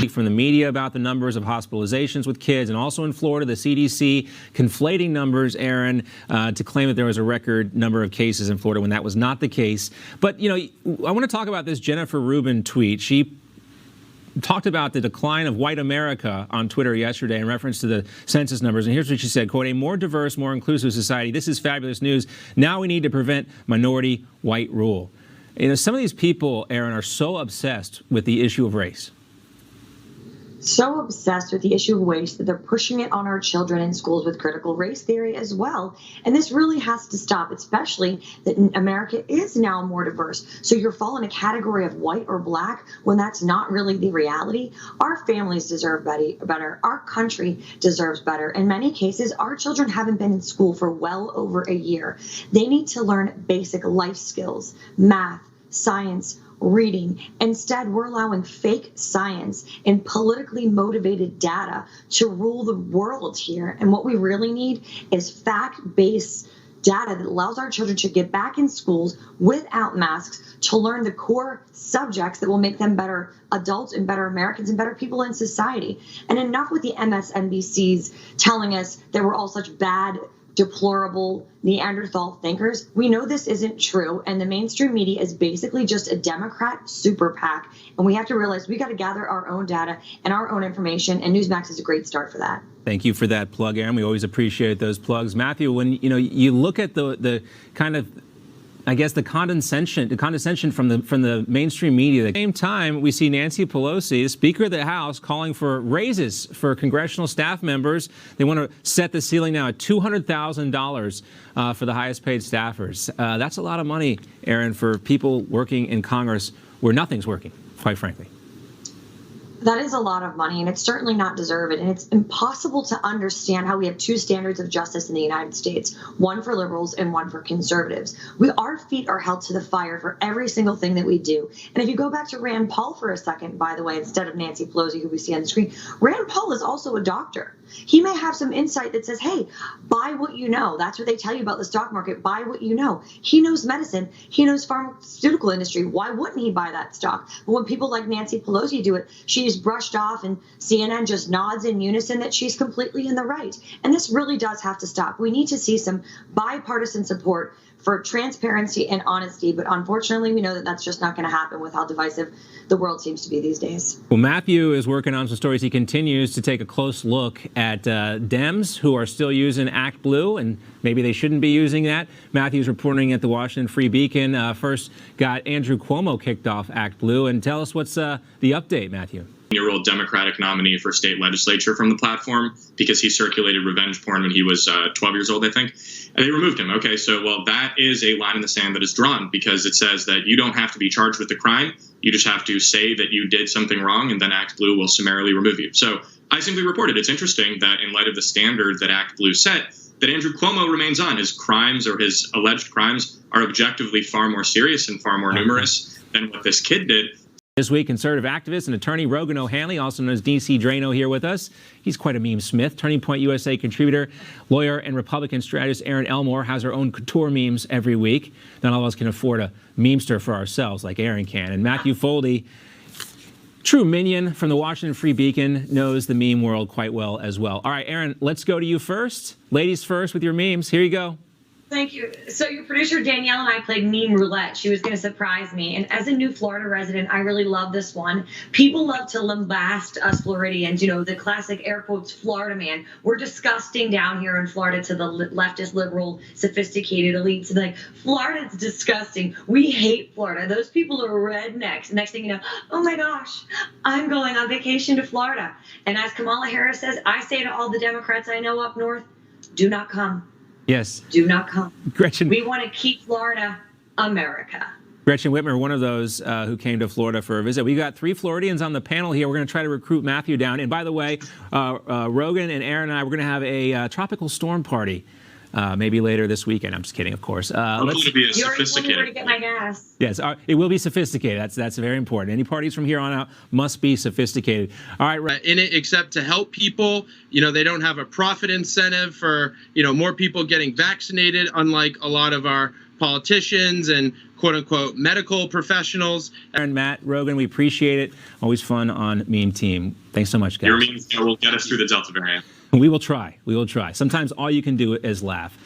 from the media about the numbers of hospitalizations with kids, and also in Florida, the CDC conflating numbers, Erin, to claim that there was a record number of cases in Florida when that was not the case. But, you know, I want to talk about this Jennifer Rubin tweet. She talked about the decline of white America on Twitter yesterday in reference to the census numbers. And here's what she said, quote, "A more diverse, more inclusive society. This is fabulous news. Now we need to prevent minority white rule." You know, some of these people, Erin, are so obsessed with the issue of race. So obsessed with the issue of race that they're pushing it on our children in schools with critical race theory as well. And this really has to stop, especially that America is now more diverse. So you're falling a category of white or black when that's not really the reality. Our families deserve better. Our country deserves better. In many cases, our children haven't been in school for well over a year. They need to learn basic life skills, math, science, reading. Instead, we're allowing fake science and politically motivated data to rule the world here. And what we really need is fact-based data that allows our children to get back in schools without masks to learn the core subjects that will make them better adults and better Americans and better people in society. And enough with the MSNBCs telling us that we're all such bad, deplorable Neanderthal thinkers. We know this isn't true, and the mainstream media is basically just a Democrat super PAC, and we have to realize we got to gather our own data and our own information, and Newsmax is a great start for that. Thank you for that plug, Erin. We always appreciate those plugs. Matthew, when you look at the kind of, I guess, the condescension from the mainstream media. At the same time, we see Nancy Pelosi, the Speaker of the House, calling for raises for congressional staff members. They want to set the ceiling now at $200,000 for the highest paid staffers. That's a lot of money, Erin, for people working in Congress where nothing's working, quite frankly. That is a lot of money, and it's certainly not deserved. And it's impossible to understand how we have two standards of justice in the United States, one for liberals and one for conservatives. Our feet are held to the fire for every single thing that we do. And if you go back to Rand Paul for a second, by the way, instead of Nancy Pelosi, who we see on the screen, Rand Paul is also a doctor. He may have some insight that says, hey, buy what you know. That's what they tell you about the stock market. Buy what you know. He knows medicine. He knows pharmaceutical industry. Why wouldn't he buy that stock? But when people like Nancy Pelosi do it, she's brushed off, and CNN just nods in unison that she's completely in the right. And this really does have to stop. We need to see some bipartisan support for transparency and honesty, but unfortunately, we know that that's just not going to happen with how divisive the world seems to be these days. Well, Matthew is working on some stories. He continues to take a close look at Dems who are still using Act Blue, and maybe they shouldn't be using that. Matthew's reporting at the Washington Free Beacon. First got Andrew Cuomo kicked off Act Blue, and tell us what's the update, Matthew. Year-old Democratic nominee for state legislature from the platform because he circulated revenge porn when he was 12 years old, I think. And they removed him. Okay, so, well, that is a line in the sand that is drawn because it says that you don't have to be charged with the crime. You just have to say that you did something wrong, and then Act Blue will summarily remove you. So I simply reported it's interesting that in light of the standard that Act Blue set, that Andrew Cuomo remains on. His crimes or his alleged crimes are objectively far more serious and far more numerous than what this kid did. This week, conservative activist and attorney Rogan O'Hanley, also known as DC Drano, here with us. He's quite a meme smith. Turning Point USA contributor, lawyer, and Republican strategist Erin Elmore has her own couture memes every week. Not all of us can afford a memester for ourselves like Erin can. And Matthew Foldy, true minion from the Washington Free Beacon, knows the meme world quite well as well. All right, Erin, let's go to you first. Ladies first with your memes. Here you go. Thank you. So your producer Danielle and I played meme roulette. She was going to surprise me. And as a new Florida resident, I really love this one. People love to lambast us Floridians, the classic air quotes Florida man. We're disgusting down here in Florida to the leftist, liberal, sophisticated elites. Like, Florida's disgusting. We hate Florida. Those people are rednecks. Next thing you know, oh my gosh, I'm going on vacation to Florida. And as Kamala Harris says, I say to all the Democrats I know up north, do not come. Yes. Do not come. Gretchen. We want to keep Florida America. Gretchen Whitmer, one of those who came to Florida for a visit. We got 3 Floridians on the panel here. We're going to try to recruit Matthew down. And by the way, Rogan and Erin and I, we're going to have a tropical storm party maybe later this weekend. I'm just kidding, of course. Let's be a sophisticated. Where to get my gas. Yes, it will be sophisticated. That's very important. Any parties from here on out must be sophisticated. All right. In it, except to help people. They don't have a profit incentive for more people getting vaccinated, unlike a lot of our politicians and quote unquote medical professionals. Aaron, Matt, Rogan, we appreciate it. Always fun on Meme Team. Thanks so much, guys. Your memes will get us through the Delta variant. We will try. We will try. Sometimes all you can do is laugh.